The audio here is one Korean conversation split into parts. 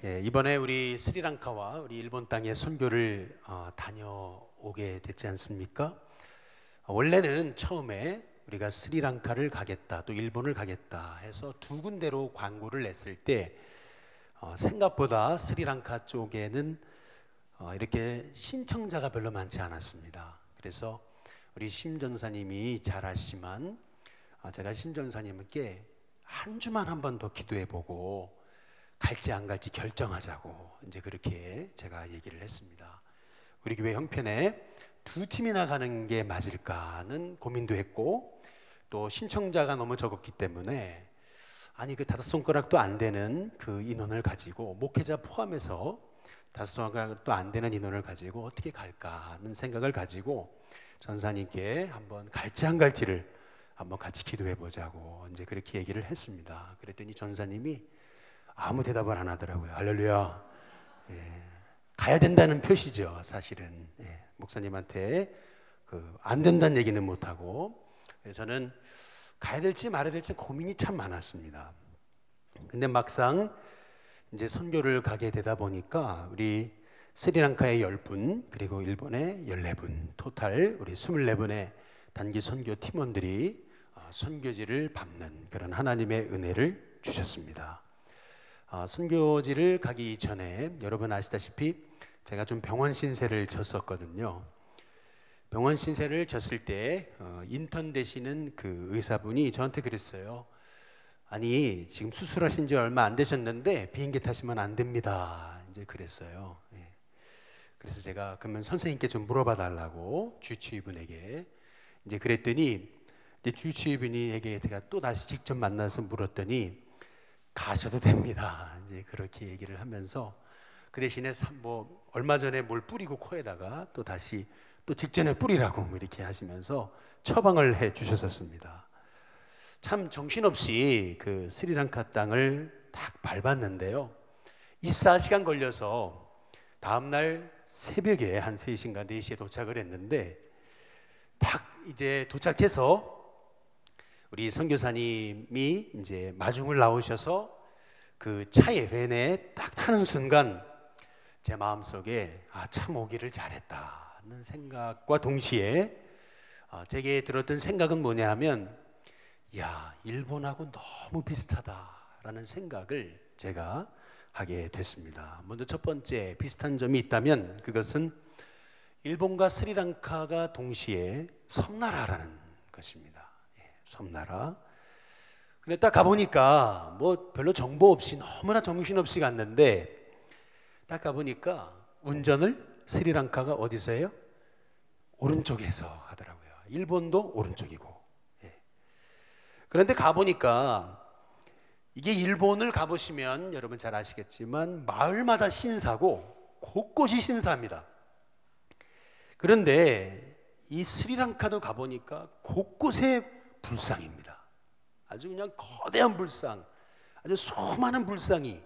예, 이번에 우리 스리랑카와 우리 일본 땅에 선교를 다녀오게 됐지 않습니까? 원래는 처음에 우리가 스리랑카를 가겠다, 또 일본을 가겠다 해서 두 군데로 광고를 냈을 때 생각보다 스리랑카 쪽에는 이렇게 신청자가 별로 많지 않았습니다. 그래서 우리 심 전사님이 잘 아시지만 제가 심 전사님께 한 주만 한 번 더 기도해보고 갈지 안 갈지 결정하자고 이제 그렇게 제가 얘기를 했습니다. 우리 교회 형편에 두 팀이나 가는 게 맞을까는 고민도 했고, 또 신청자가 너무 적었기 때문에 아니 그 다섯 손가락도 안 되는 그 인원을 가지고, 목회자 포함해서 다섯 손가락도 안 되는 인원을 가지고 어떻게 갈까 하는 생각을 가지고 전사님께 한번 갈지 안 갈지를 한번 같이 기도해 보자고 이제 그렇게 얘기를 했습니다. 그랬더니 전사님이 아무 대답을 안 하더라고요. 할렐루야. 예, 가야 된다는 표시죠, 사실은. 예, 목사님한테 안 된다는 얘기는 못 하고. 그래서 저는 가야 될지 말아야 될지 고민이 참 많았습니다. 근데 막상 이제 선교를 가게 되다 보니까 우리 스리랑카의 10분, 그리고 일본의 14분, 토탈 우리 24분의 단기 선교 팀원들이 선교지를 밟는 그런 하나님의 은혜를 주셨습니다. 선교지를 가기 전에 여러분 아시다시피 제가 좀 병원 신세를 졌었거든요. 병원 신세를 졌을 때 인턴 되시는 그 의사분이 저한테 그랬어요. 아니 지금 수술하신 지 얼마 안 되셨는데 비행기 타시면 안 됩니다. 이제 그랬어요. 예. 그래서 제가 그러면 선생님께 좀 물어봐 달라고 주치의분에게 이제 그랬더니 이제 주치의분에게 제가 또 다시 직접 만나서 물었더니 가셔도 됩니다. 이제 그렇게 얘기를 하면서 그 대신에 뭐 얼마 전에 뭘 뿌리고 코에다가 또 다시 또 직전에 뿌리라고 뭐 이렇게 하시면서 처방을 해 주셨었습니다. 참 정신없이 그 스리랑카 땅을 딱 밟았는데요. 24시간 걸려서 다음날 새벽에 한 3시인가 4시에 도착을 했는데 딱 이제 도착해서 우리 선교사님이 이제 마중을 나오셔서 그 차에 밴에 딱 타는 순간 제 마음속에 참 오기를 잘했다는 생각과 동시에 제게 들었던 생각은 뭐냐 하면 야, 일본하고 너무 비슷하다라는 생각을 제가 하게 됐습니다. 먼저 첫 번째 비슷한 점이 있다면 그것은 일본과 스리랑카가 동시에 섬나라라는 것입니다. 섬나라. 근데 딱 가보니까 뭐 별로 정보 없이 너무나 정신없이 갔는데 딱 가보니까 운전을 스리랑카가 어디서 해요? 오른쪽에서 하더라고요. 일본도 오른쪽이고. 예. 그런데 가보니까 이게 일본을 가보시면 여러분 잘 아시겠지만 마을마다 신사고 곳곳이 신사입니다. 그런데 이 스리랑카도 가보니까 곳곳에 불상입니다. 아주 그냥 거대한 불상, 아주 수많은 불상이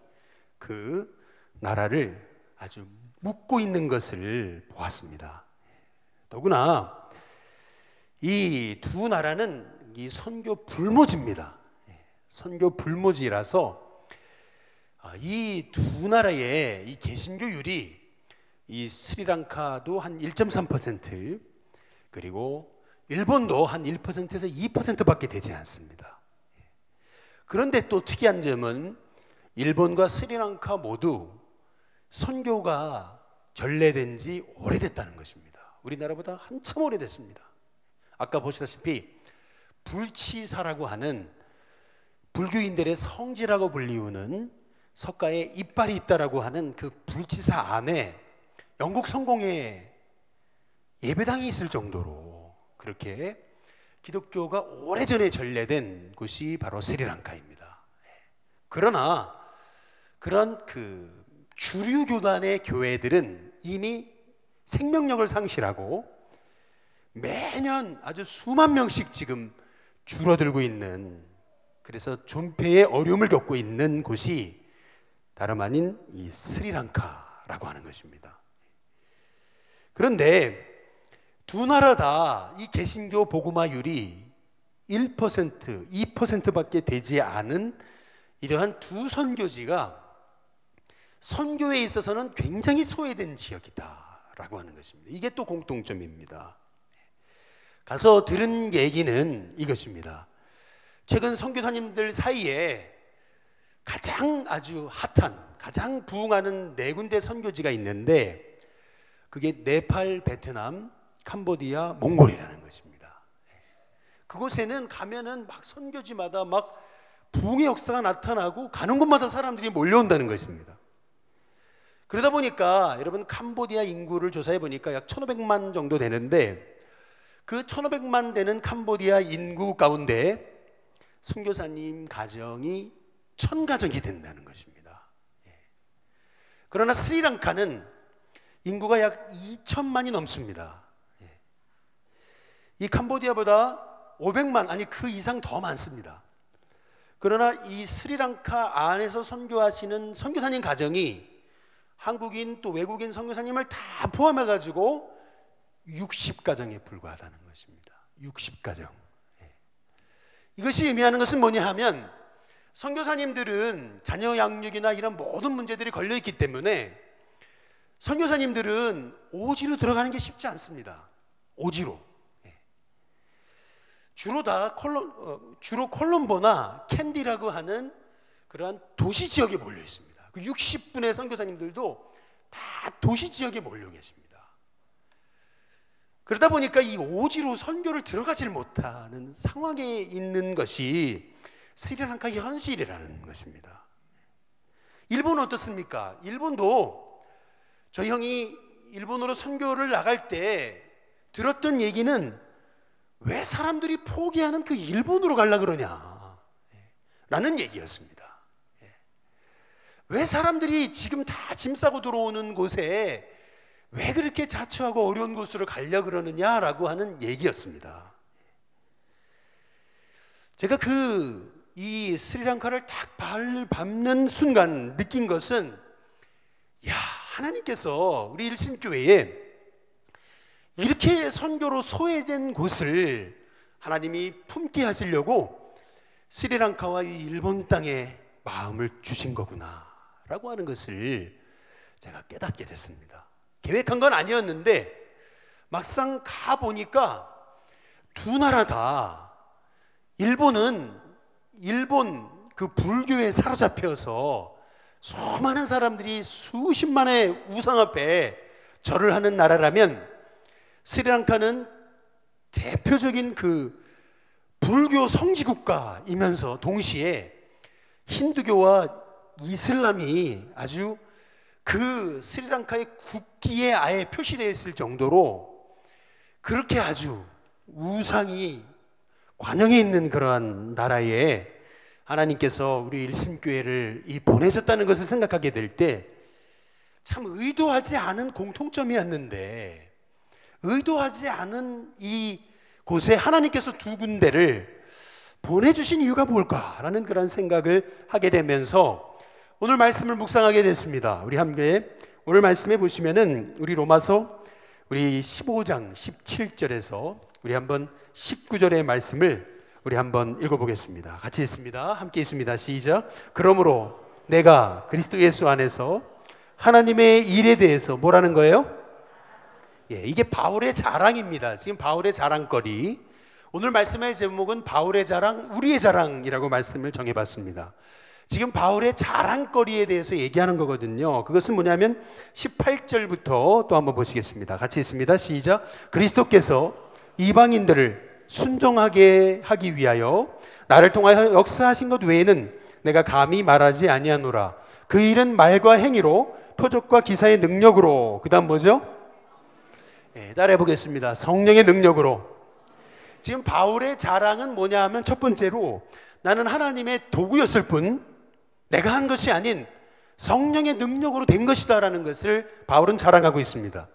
그 나라를 아주 묶고 있는 것을 보았습니다. 더구나 이 두 나라는 이 선교 불모지입니다. 선교 불모지라서 이 두 나라의 이 개신교율이 이 스리랑카도 한 1.3%, 그리고 일본도 한 1%에서 2%밖에 되지 않습니다. 그런데 또 특이한 점은 일본과 스리랑카 모두 선교가 전래된 지 오래됐다는 것입니다. 우리나라보다 한참 오래됐습니다. 아까 보시다시피 불치사라고 하는 불교인들의 성지라고 불리우는 석가에 이빨이 있다라고 하는 그 불치사 안에 영국 성공의 예배당이 있을 정도로 그렇게 기독교가 오래전에 전래된 곳이 바로 스리랑카입니다. 그러나 그런 그 주류 교단의 교회들은 이미 생명력을 상실하고 매년 아주 수만 명씩 지금 줄어들고 있는, 그래서 존폐의 어려움을 겪고 있는 곳이 다름 아닌 이 스리랑카라고 하는 것입니다. 그런데 두 나라 다 이 개신교 복음화율이 1%, 2%밖에 되지 않은 이러한 두 선교지가 선교에 있어서는 굉장히 소외된 지역이다라고 하는 것입니다. 이게 또 공통점입니다. 가서 들은 얘기는 이것입니다. 최근 선교사님들 사이에 가장 아주 핫한, 가장 부흥하는 네 군데 선교지가 있는데 그게 네팔, 베트남, 캄보디아, 몽골이라는 것입니다. 그곳에는 가면은 막 선교지마다 막 부흥의 역사가 나타나고 가는 곳마다 사람들이 몰려온다는 것입니다. 그러다 보니까 여러분 캄보디아 인구를 조사해 보니까 약 1500만 정도 되는데 그 1500만 되는 캄보디아 인구 가운데 선교사님 가정이 1000가정이 된다는 것입니다. 그러나 스리랑카는 인구가 약 2000만이 넘습니다. 이 캄보디아보다 500만 아니 그 이상 더 많습니다. 그러나 이 스리랑카 안에서 선교하시는 선교사님 가정이 한국인 또 외국인 선교사님을 다 포함해 가지고 60가정에 불과하다는 것입니다. 60가정. 이것이 의미하는 것은 뭐냐 하면 선교사님들은 자녀 양육이나 이런 모든 문제들이 걸려 있기 때문에 선교사님들은 오지로 들어가는 게 쉽지 않습니다. 오지로. 주로 콜롬보나 캔디라고 하는 그러한 도시 지역에 몰려 있습니다. 그 60분의 선교사님들도 다 도시 지역에 몰려 계십니다. 그러다 보니까 이 오지로 선교를 들어가질 못하는 상황에 있는 것이 스리랑카 현실이라는 것입니다. 일본은 어떻습니까? 일본도 저 형이 일본으로 선교를 나갈 때 들었던 얘기는 왜 사람들이 포기하는 그 일본으로 가려고 그러냐 라는 얘기였습니다. 왜 사람들이 지금 다 짐 싸고 들어오는 곳에 왜 그렇게 자처하고 어려운 곳으로 가려고 그러느냐라고 하는 얘기였습니다. 제가 이 스리랑카를 딱 밟는 순간 느낀 것은 하나님께서 우리 일신교회에 이렇게 선교로 소외된 곳을 하나님이 품게 하시려고 스리랑카와 이 일본 땅에 마음을 주신 거구나 라고 하는 것을 제가 깨닫게 됐습니다. 계획한 건 아니었는데 막상 가보니까 두 나라 다 일본 그 불교에 사로잡혀서 수많은 사람들이 수십만의 우상 앞에 절을 하는 나라라면 스리랑카는 대표적인 그 불교 성지국가이면서 동시에 힌두교와 이슬람이 아주 그 스리랑카의 국기에 아예 표시되어 있을 정도로 그렇게 아주 우상이 관영해 있는 그러한 나라에 하나님께서 우리 일신교회를 보내셨다는 것을 생각하게 될 때 참 의도하지 않은 공통점이었는데 의도하지 않은 이 곳에 하나님께서 두 군데를 보내주신 이유가 뭘까라는 그런 생각을 하게 되면서 오늘 말씀을 묵상하게 됐습니다. 우리 함께 오늘 말씀에 보시면은 우리 로마서 우리 15장 17절에서 우리 한번 19절의 말씀을 우리 한번 읽어보겠습니다. 같이 읽습니다. 함께 읽습니다. 시작. 그러므로 내가 그리스도 예수 안에서 하나님의 일에 대해서 뭐라는 거예요? 이게 바울의 자랑입니다. 지금 바울의 자랑거리. 오늘 말씀의 제목은 바울의 자랑, 우리의 자랑이라고 말씀을 정해봤습니다. 지금 바울의 자랑거리에 대해서 얘기하는 거거든요. 그것은 뭐냐면 18절부터 또 한번 보시겠습니다. 같이 읽습니다. 시작. 그리스도께서 이방인들을 순종하게 하기 위하여 나를 통하여 역사하신 것 외에는 내가 감히 말하지 아니하노라. 그 일은 말과 행위로 표적과 기사의 능력으로, 그 다음 뭐죠? 따라해 보겠습니다. 성령의 능력으로. 지금 바울의 자랑은 뭐냐 하면 첫 번째로 나는 하나님의 도구였을 뿐 내가 한 것이 아닌 성령의 능력으로 된 것이다 라는 것을 바울은 자랑하고 있습니다.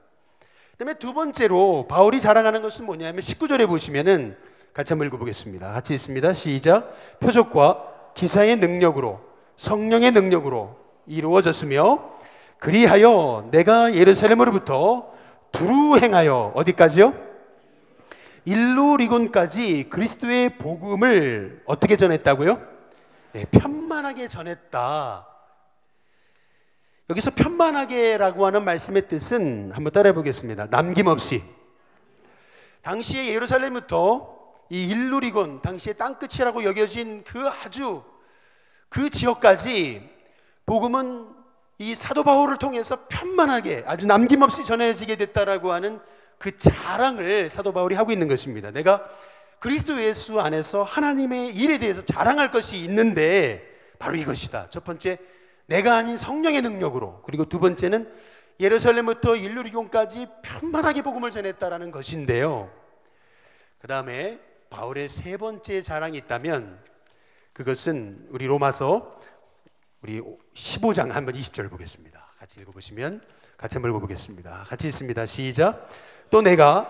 그 다음에 두 번째로 바울이 자랑하는 것은 뭐냐 하면 19절에 보시면은 같이 한번 읽어보겠습니다. 같이 읽습니다. 시작. 표적과 기사의 능력으로 성령의 능력으로 이루어졌으며 그리하여 내가 예루살렘으로부터 두루 행하여 어디까지요? 일루리곤까지 그리스도의 복음을 어떻게 전했다고요? 편만하게 전했다. 여기서 편만하게라고 하는 말씀의 뜻은 한번 따라해 보겠습니다. 남김없이. 당시에 예루살렘부터 이 일루리곤, 당시의 땅끝이라고 여겨진 그 지역까지 복음은 이 사도 바울을 통해서 편만하게 아주 남김없이 전해지게 됐다라고 하는 그 자랑을 사도 바울이 하고 있는 것입니다. 내가 그리스도 예수 안에서 하나님의 일에 대해서 자랑할 것이 있는데 바로 이것이다. 첫 번째, 내가 아닌 성령의 능력으로, 그리고 두 번째는 예루살렘부터 일루리곤까지 편만하게 복음을 전했다라는 것인데요. 그 다음에 바울의 세 번째 자랑이 있다면 그것은 우리 로마서 우리 15장 한번 20절 보겠습니다. 같이 읽어보시면 같이 한번 읽어보겠습니다. 같이 읽습니다. 시작. 또 내가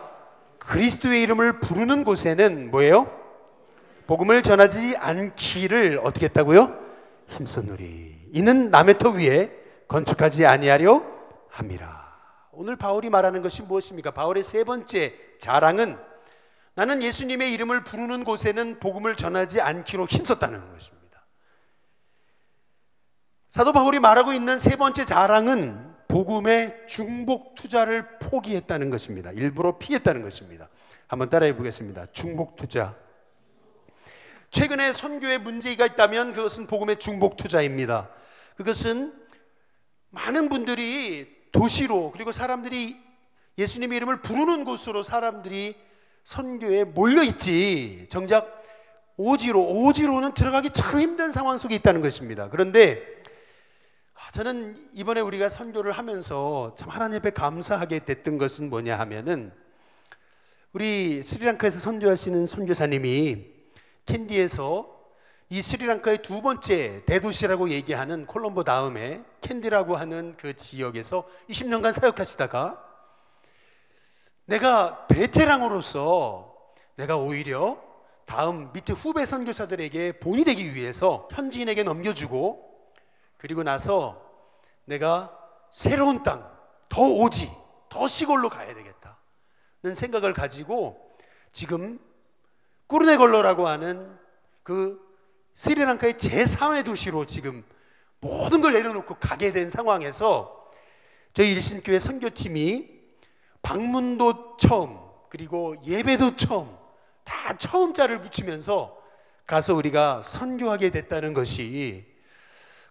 그리스도의 이름을 부르는 곳에는 뭐예요? 복음을 전하지 않기를 어떻게 했다고요? 힘썼노리. 이는 남의 터 위에 건축하지 아니하려 함이라. 오늘 바울이 말하는 것이 무엇입니까? 바울의 세 번째 자랑은 나는 예수님의 이름을 부르는 곳에는 복음을 전하지 않기로 힘썼다는 것입니다. 사도 바울이 말하고 있는 세 번째 자랑은 복음의 중복 투자를 포기했다는 것입니다. 일부러 피했다는 것입니다. 한번 따라해 보겠습니다. 중복 투자. 최근에 선교에 문제가 있다면 그것은 복음의 중복 투자입니다. 그것은 많은 분들이 도시로, 그리고 사람들이 예수님의 이름을 부르는 곳으로 사람들이 선교에 몰려있지, 정작 오지로는 들어가기 참 힘든 상황 속에 있다는 것입니다. 그런데 저는 이번에 우리가 선교를 하면서 참 하나님 앞에 감사하게 됐던 것은 뭐냐 하면은, 우리 스리랑카에서 선교하시는 선교사님이 캔디에서 이 스리랑카의 두 번째 대도시라고 얘기하는 콜롬보 다음에 캔디라고 하는 그 지역에서 20년간 사역하시다가 내가 베테랑으로서 내가 오히려 다음 밑에 후배 선교사들에게 본이 되기 위해서 현지인에게 넘겨주고, 그리고 나서 내가 새로운 땅, 더 오지, 더 시골로 가야 되겠다는 생각을 가지고 지금 꾸르네걸로라고 하는 그 스리랑카의 제3의 도시로 지금 모든 걸 내려놓고 가게 된 상황에서 저희 일신교회 선교팀이 방문도 처음, 그리고 예배도 처음, 다 처음자를 붙이면서 가서 우리가 선교하게 됐다는 것이,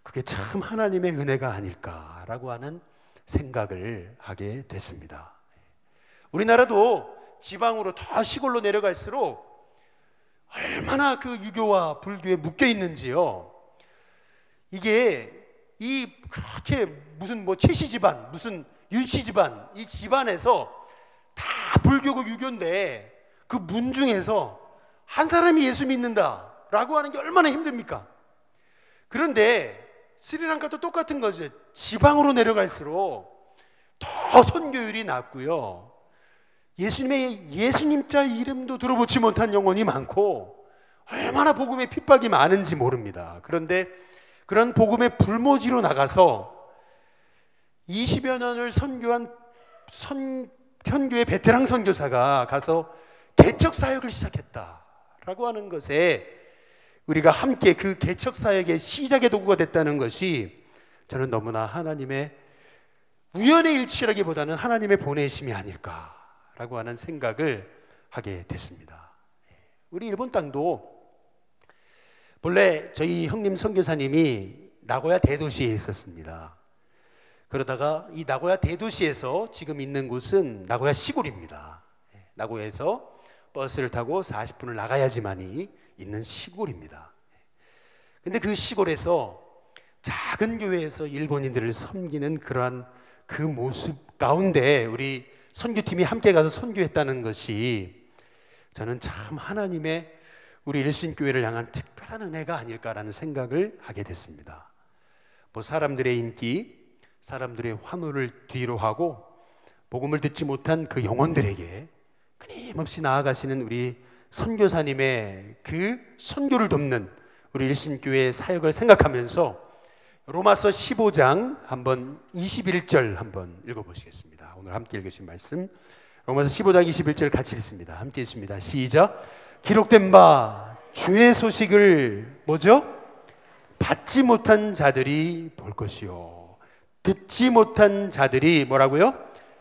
그게 참 하나님의 은혜가 아닐까라고 하는 생각을 하게 됐습니다. 우리나라도 지방으로 더 시골로 내려갈수록 얼마나 그 유교와 불교에 묶여 있는지요. 이게 그렇게 무슨 뭐 최씨 집안, 무슨 윤씨 집안, 이 집안에서 다 불교고 유교인데 그 문중에서 한 사람이 예수 믿는다라고 하는 게 얼마나 힘듭니까? 그런데 스리랑카도 똑같은 거죠. 지방으로 내려갈수록 더 선교율이 낮고요, 예수님자 이름도 들어보지 못한 영혼이 많고 얼마나 복음의 핍박이 많은지 모릅니다. 그런데 그런 복음의 불모지로 나가서 20여 년을 선교한 현교의 베테랑 선교사가 가서 개척 사역을 시작했다라고 하는 것에 우리가 함께 그 개척 사역의 시작의 도구가 됐다는 것이 저는 너무나 하나님의 우연의 일치라기보다는 하나님의 보내심이 아닐까라고 하는 생각을 하게 됐습니다. 우리 일본 땅도 본래 저희 형님 선교사님이 나고야 대도시에 있었습니다. 그러다가 이 나고야 대도시에서 지금 있는 곳은 나고야 시골입니다. 나고야에서 버스를 타고 40분을 나가야지만이 있는 시골입니다. 근데 그 시골에서 작은 교회에서 일본인들을 섬기는 그러한 그 모습 가운데 우리 선교팀이 함께 가서 선교했다는 것이 저는 참 하나님의 우리 일신교회를 향한 특별한 은혜가 아닐까라는 생각을 하게 됐습니다. 뭐 사람들의 인기, 사람들의 환호를 뒤로 하고 복음을 듣지 못한 그 영혼들에게 끊임없이 나아가시는 우리 선교사님의 그 선교를 돕는 우리 일신교회의 사역을 생각하면서 로마서 15장 한번 21절 한번 읽어보시겠습니다. 오늘 함께 읽으신 말씀 로마서 15장 21절 같이 읽습니다. 함께 읽습니다. 시작. 기록된 바 주의 소식을 뭐죠? 받지 못한 자들이 볼 것이요 듣지 못한 자들이 뭐라고요?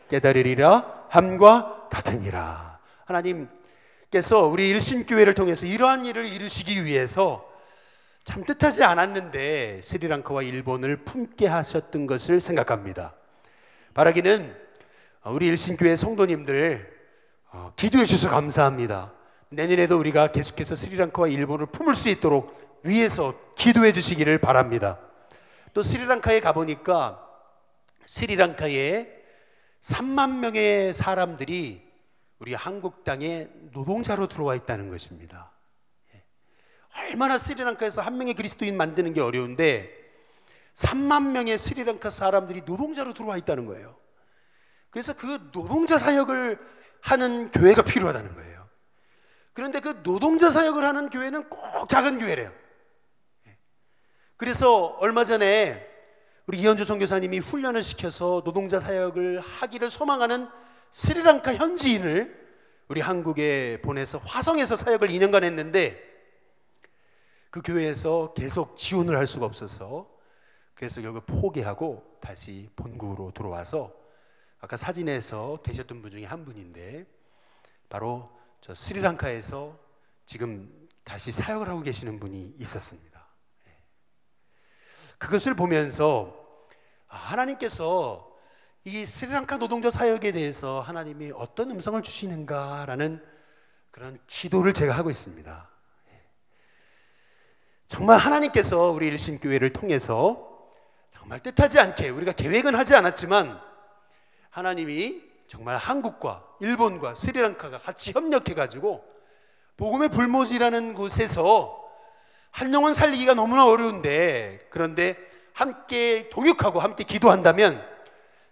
깨달으리라 함과 같으니라. 하나님께서 우리 일신교회를 통해서 이러한 일을 이루시기 위해서 참 뜻하지 않았는데 스리랑카와 일본을 품게 하셨던 것을 생각합니다. 바라기는 우리 일신교회 성도님들 기도해 주셔서 감사합니다. 내년에도 우리가 계속해서 스리랑카와 일본을 품을 수 있도록 위에서 기도해 주시기를 바랍니다. 또 스리랑카에 가보니까 스리랑카에 3만 명의 사람들이 우리 한국 땅에 노동자로 들어와 있다는 것입니다. 얼마나 스리랑카에서 한 명의 그리스도인 만드는 게 어려운데 3만 명의 스리랑카 사람들이 노동자로 들어와 있다는 거예요. 그래서 그 노동자 사역을 하는 교회가 필요하다는 거예요. 그런데 그 노동자 사역을 하는 교회는 꼭 작은 교회래요. 그래서 얼마 전에 우리 이현주 선교사님이 훈련을 시켜서 노동자 사역을 하기를 소망하는 스리랑카 현지인을 우리 한국에 보내서 화성에서 사역을 2년간 했는데 그 교회에서 계속 지원을 할 수가 없어서 그래서 결국 포기하고 다시 본국으로 들어와서 아까 사진에서 계셨던 분 중에 한 분인데 바로 저 스리랑카에서 지금 다시 사역을 하고 계시는 분이 있었습니다. 그것을 보면서 하나님께서 이 스리랑카 노동자 사역에 대해서 하나님이 어떤 음성을 주시는가라는 그런 기도를 제가 하고 있습니다. 정말 하나님께서 우리 일신교회를 통해서 정말 뜻하지 않게 우리가 계획은 하지 않았지만 하나님이 정말 한국과 일본과 스리랑카가 같이 협력해가지고 복음의 불모지라는 곳에서 한 영혼 살리기가 너무나 어려운데 그런데 함께 동역하고 함께 기도한다면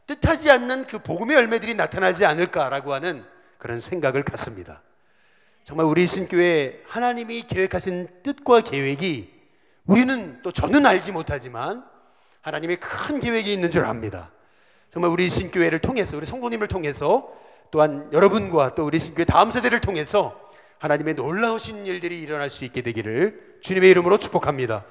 뜻하지 않는 그 복음의 열매들이 나타나지 않을까라고 하는 그런 생각을 갖습니다. 정말 우리 일신교회 하나님이 계획하신 뜻과 계획이 우리는 또 저는 알지 못하지만 하나님의 큰 계획이 있는 줄 압니다. 정말 우리 일신교회를 통해서 우리 성도님을 통해서 또한 여러분과 또 우리 일신교회 다음 세대를 통해서 하나님의 놀라우신 일들이 일어날 수 있게 되기를 주님의 이름으로 축복합니다.